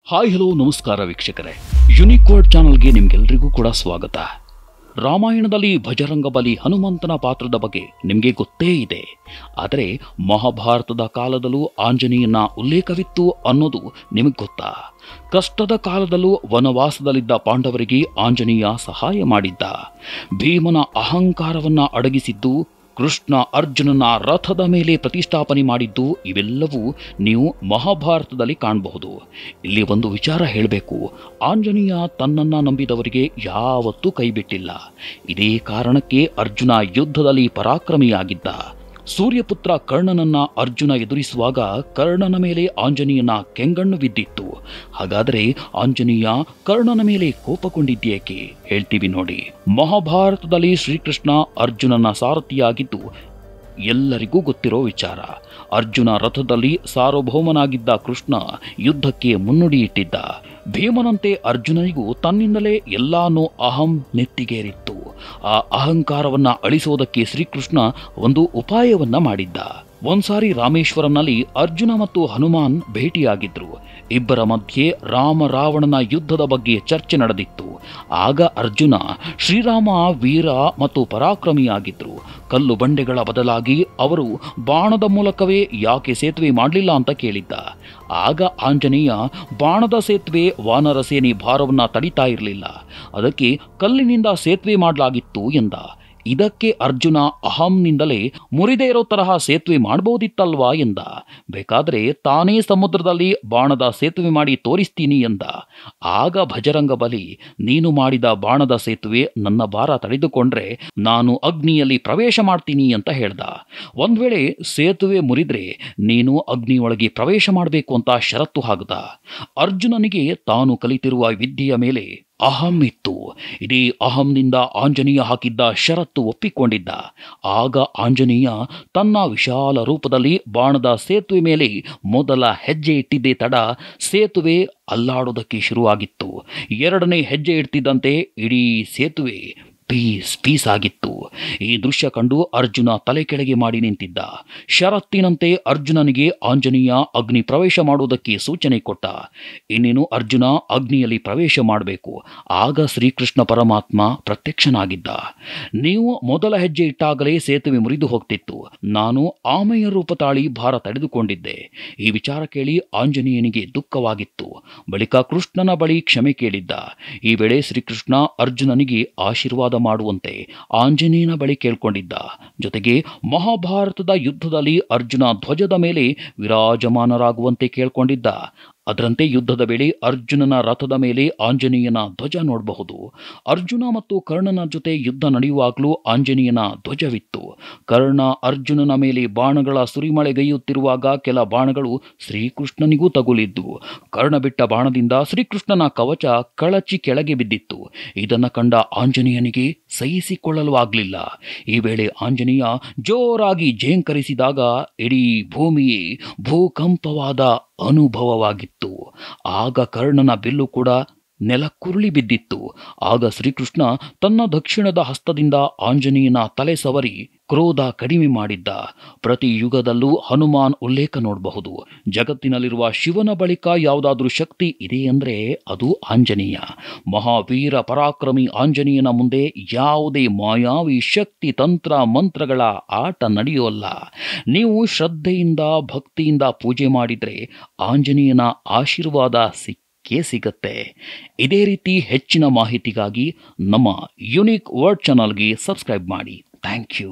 Hi hello ನಮಸ್ಕಾರ ವೀಕ್ಷಕರೇ, unique word ಚಾನಲ್ಗೆ ನಿಮ್ಗೆಲ್ರಿಗೂ ಕೂಡ ಸ್ವಾಗತ. ರಾಮಾಯಣದಲ್ಲಿ ಭಜರಂಗ ಬಲಿ ಹನುಮಂತನ ಪಾತ್ರದ ಬಗ್ಗೆ ನಿಮಗೆ ಗೊತ್ತೇ ಇದೆ. ಆದರೆ ಮಹಾಭಾರತದ ಕಾಲದಲ್ಲೂ ಆಂಜನೇಯನ ಉಲ್ಲೇಖವಿತ್ತು ಅನ್ನೋದು ನಿಮಗೆ ಗೊತ್ತಾ? ಕಷ್ಟದ ಕಾಲದಲ್ಲೂ ವನವಾಸದಲ್ಲಿದ್ದ ಪಾಂಡವರಿಗೆ ಆಂಜನೇಯ ಸಹಾಯ ಮಾಡಿದ್ದ. ಭೀಮನ ಅಹಂಕಾರವನ್ನ ಅಡಗಿಸಿದ್ದು, ಕೃಷ್ಣ ಅರ್ಜುನನ ರಥದ ಮೇಲೆ ಪ್ರತಿಷ್ಠಾಪನೆ ಮಾಡಿದ್ದು, ಇವೆಲ್ಲವೂ ನೀವು ಮಹಾಭಾರತದಲ್ಲಿ ಕಾಣಬಹುದು. ಇಲ್ಲಿ ಒಂದು ವಿಚಾರ ಹೇಳಬೇಕು. ಆಂಜನೇಯ ತನ್ನನ್ನು ನಂಬಿದವರಿಗೆ ಯಾವತ್ತೂ ಕೈಬಿಟ್ಟಿಲ್ಲ. ಇದೇ ಕಾರಣಕ್ಕೆ ಅರ್ಜುನ ಯುದ್ಧದಲ್ಲಿ ಪರಾಕ್ರಮಿಯಾಗಿದ್ದ. ಸೂರ್ಯಪುತ್ರ ಕರ್ಣನನ್ನ ಅರ್ಜುನ ಎದುರಿಸುವಾಗ ಕರ್ಣನ ಮೇಲೆ ಆಂಜನೇಯನ ಕೆಂಗಣ್ಣು ಬಿದ್ದಿತ್ತು. ಹಾಗಾದರೆ ಆಂಜನೇಯ ಕರ್ಣನ ಮೇಲೆ ಕೋಪಗೊಂಡಿದ್ದೇಕೆ? ಹೇಳ್ತೀವಿ ನೋಡಿ. ಮಹಾಭಾರತದಲ್ಲಿ ಶ್ರೀಕೃಷ್ಣ ಅರ್ಜುನನ ಸಾರಥಿಯಾಗಿದ್ದು ಎಲ್ಲರಿಗೂ ಗೊತ್ತಿರೋ ವಿಚಾರ. ಅರ್ಜುನ ರಥದಲ್ಲಿ ಸಾರ್ವಭೌಮನಾಗಿದ್ದ ಕೃಷ್ಣ ಯುದ್ಧಕ್ಕೆ ಮುನ್ನುಡಿ ಇಟ್ಟಿದ್ದ. ಭೀಮನಂತೆ ಅರ್ಜುನನಿಗೂ ತನ್ನಿಂದಲೇ ಎಲ್ಲಾನು ಅಹಂ ನೆತ್ತಿಗೇರಿತ್ತು. ಆ ಅಹಂಕಾರವನ್ನ ಅಳಿಸೋದಕ್ಕೆ ಶ್ರೀಕೃಷ್ಣ ಒಂದು ಉಪಾಯವನ್ನ ಮಾಡಿದ್ದ. ಒಂದ್ಸಾರಿ ರಾಮೇಶ್ವರಂನಲ್ಲಿ ಅರ್ಜುನ ಮತ್ತು ಹನುಮಾನ್ ಭೇಟಿಯಾಗಿದ್ರು. ಇಬ್ಬರ ಮಧ್ಯೆ ರಾಮ ರಾವಣನ ಯುದ್ಧದ ಬಗ್ಗೆ ಚರ್ಚೆ ನಡೆದಿತ್ತು. ಆಗ ಅರ್ಜುನ, ಶ್ರೀರಾಮ ವೀರ ಮತ್ತು ಪರಾಕ್ರಮಿಯಾಗಿದ್ರು. ಕಲ್ಲು ಬಂಡೆಗಳ ಬದಲಾಗಿ ಅವರು ಬಾಣದ ಮೂಲಕವೇ ಯಾಕೆ ಸೇತುವೆ ಮಾಡಲಿಲ್ಲ ಅಂತ ಕೇಳಿದ್ದ. ಆಗ ಆಂಜನೇಯ, ಬಾಣದ ಸೇತುವೆ ವಾನರ ಸೇನೆ ಭಾರವನ್ನ ತಡಿತಾ ಇರಲಿಲ್ಲ, ಅದಕ್ಕೆ ಕಲ್ಲಿನಿಂದ ಸೇತುವೆ ಮಾಡಲಾಗಿತ್ತು ಎಂದ. ಇದಕ್ಕೆ ಅರ್ಜುನ ಅಹಂನಿಂದಲೇ ಮುರಿದೇ ಇರೋ ತರಹ ಸೇತುವೆ ಮಾಡಬಹುದಿತ್ತಲ್ವಾ ಎಂದ. ಬೇಕಾದ್ರೆ ತಾನೇ ಸಮುದ್ರದಲ್ಲಿ ಬಾಣದ ಸೇತುವೆ ಮಾಡಿ ತೋರಿಸ್ತೀನಿ ಎಂದ. ಆಗ ಭಜರಂಗ ಬಲಿ, ನೀನು ಮಾಡಿದ ಬಾಣದ ಸೇತುವೆ ನನ್ನ ಭಾರ ತಡೆದುಕೊಂಡ್ರೆ ನಾನು ಅಗ್ನಿಯಲ್ಲಿ ಪ್ರವೇಶ ಮಾಡ್ತೀನಿ ಅಂತ ಹೇಳ್ದ. ಒಂದ್ ವೇಳೆ ಸೇತುವೆ ಮುರಿದ್ರೆ ನೀನು ಅಗ್ನಿಯೊಳಗೆ ಪ್ರವೇಶ ಮಾಡಬೇಕು ಅಂತ ಷರತ್ತು ಹಾಕ್ದ. ಅರ್ಜುನನಿಗೆ ತಾನು ಕಲಿತಿರುವ ವಿದ್ಯೆಯ ಮೇಲೆ ಅಹಂ ಇತ್ತು. ಇಡೀ ಅಹಂನಿಂದ ಆಂಜನೇಯ ಹಾಕಿದ್ದ ಷರತ್ತು ಒಪ್ಪಿಕೊಂಡಿದ್ದ. ಆಗ ಆಂಜನೇಯ ತನ್ನ ವಿಶಾಲ ರೂಪದಲ್ಲಿ ಬಾಣದ ಸೇತುವೆ ಮೇಲೆ ಮೊದಲ ಹೆಜ್ಜೆ ಇಟ್ಟಿದ್ದೇ ತಡ ಸೇತುವೆ ಅಲ್ಲಾಡೋದಕ್ಕೆ ಶುರುವಾಗಿತ್ತು. ಎರಡನೇ ಹೆಜ್ಜೆ ಇಡ್ತಿದ್ದಂತೆ ಇಡೀ ಸೇತುವೆ ಪೀಸ್ ಆಗಿತ್ತು. ಈ ದೃಶ್ಯ ಕಂಡು ಅರ್ಜುನ ತಲೆ ಕೆಳಗೆ ಮಾಡಿ ನಿಂತಿದ್ದ. ಷರತ್ತಿನಂತೆ ಅರ್ಜುನನಿಗೆ ಆಂಜನೇಯ ಅಗ್ನಿ ಪ್ರವೇಶ ಮಾಡುವುದಕ್ಕೆ ಸೂಚನೆ ಕೊಟ್ಟ. ಇನ್ನೇನು ಅರ್ಜುನ ಅಗ್ನಿಯಲ್ಲಿ ಪ್ರವೇಶ ಮಾಡಬೇಕು. ಆಗ ಶ್ರೀಕೃಷ್ಣ ಪರಮಾತ್ಮ ಪ್ರತ್ಯಕ್ಷನಾಗಿದ್ದ. ನೀವು ಮೊದಲ ಹೆಜ್ಜೆ ಇಟ್ಟಾಗಲೇ ಸೇತುವೆ ಮುರಿದು ಹೋಗ್ತಿತ್ತು. ನಾನು ಆಮೆಯ ರೂಪ ತಾಳಿ ಭಾರ ತಡೆದುಕೊಂಡಿದ್ದೆ. ಈ ವಿಚಾರ ಕೇಳಿ ಆಂಜನೇಯನಿಗೆ ದುಃಖವಾಗಿತ್ತು. ಬಳಿಕ ಕೃಷ್ಣನ ಬಳಿ ಕ್ಷಮೆ ಕೇಳಿದ್ದ. ಈ ವೇಳೆ ಶ್ರೀಕೃಷ್ಣ ಅರ್ಜುನನಿಗೆ ಆಶೀರ್ವಾದ ಮಾಡುವಂತೆ ಆಂಜನೇಯನ ಬಳಿ ಕೇಳ್ಕೊಂಡಿದ್ದ. ಜೊತೆಗೆ ಮಹಾಭಾರತದ ಯುದ್ಧದಲ್ಲಿ ಅರ್ಜುನ ಧ್ವಜದ ಮೇಲೆ ವಿರಾಜಮಾನರಾಗುವಂತೆ ಕೇಳ್ಕೊಂಡಿದ್ದ. ಅದರಂತೆ ಯುದ್ಧದ ವೇಳೆ ಅರ್ಜುನನ ರಥದ ಮೇಲೆ ಆಂಜನೇಯನ ಧ್ವಜ ನೋಡಬಹುದು. ಅರ್ಜುನ ಮತ್ತು ಕರ್ಣನ ಜೊತೆ ಯುದ್ಧ ನಡೆಯುವಾಗಲೂ ಆಂಜನೇಯನ ಧ್ವಜವಿತ್ತು. ಕರ್ಣ ಅರ್ಜುನನ ಮೇಲೆ ಬಾಣಗಳ ಸುರಿಮಳೆಗೈಯುತ್ತಿರುವಾಗ ಕೆಲ ಬಾಣಗಳು ಶ್ರೀಕೃಷ್ಣನಿಗೂ ತಗುಲಿದ್ದು, ಕರ್ಣ ಬಿಟ್ಟ ಬಾಣದಿಂದ ಶ್ರೀಕೃಷ್ಣನ ಕವಚ ಕಳಚಿ ಕೆಳಗೆ ಬಿದ್ದಿತ್ತು. ಇದನ್ನು ಕಂಡ ಆಂಜನೇಯನಿಗೆ ಸಹಿಸಿಕೊಳ್ಳಲು ಆಗಲಿಲ್ಲ. ಈ ವೇಳೆ ಆಂಜನೇಯ ಜೋರಾಗಿ ಝೇಂಕರಿಸಿದಾಗ ಇಡೀ ಭೂಮಿಯೇ ಭೂಕಂಪವಾದ ಅನುಭವವಾಗಿತ್ತು. ಆಗ ಕರ್ಣನ ಬಿಲ್ಲು ಕೂಡ ನೆಲಕ್ಕುರುಳಿ ಬಿದ್ದಿತ್ತು. ಆಗ ಶ್ರೀಕೃಷ್ಣ ತನ್ನ ದಕ್ಷಿಣದ ಹಸ್ತದಿಂದ ಆಂಜನೇಯನ ತಲೆ ಸವರಿ ಕ್ರೋಧ ಕಡಿಮೆ ಮಾಡಿದ್ದ. ಪ್ರತಿ ಯುಗದಲ್ಲೂ ಹನುಮಾನ್ ಉಲ್ಲೇಖ ನೋಡಬಹುದು. ಜಗತ್ತಿನಲ್ಲಿರುವ ಶಿವನ ಬಳಿಕ ಯಾವುದಾದ್ರೂ ಶಕ್ತಿ ಇದೆ ಅಂದ್ರೆ ಅದು ಆಂಜನೇಯ. ಮಹಾವೀರ ಪರಾಕ್ರಮಿ ಆಂಜನೇಯನ ಮುಂದೆ ಯಾವುದೇ ಮಾಯಾವಿ ಶಕ್ತಿ ತಂತ್ರ ಮಂತ್ರಗಳ ಆಟ ನಡೆಯೋಲ್ಲ. ನೀವು ಶ್ರದ್ಧೆಯಿಂದ ಭಕ್ತಿಯಿಂದ ಪೂಜೆ ಮಾಡಿದ್ರೆ ಆಂಜನೇಯನ ಆಶೀರ್ವಾದ ಸಿಗತ್ತೆ. ಇದೇ ರೀತಿ ಹೆಚ್ಚಿನ ಮಾಹಿತಿಗಾಗಿ ನಮ್ಮ ಯುನಿಕ್ ವರ್ಡ್ ಚಾನಲ್ಗೆ ಸಬ್ಸ್ಕ್ರೈಬ್ ಮಾಡಿ. Thank you.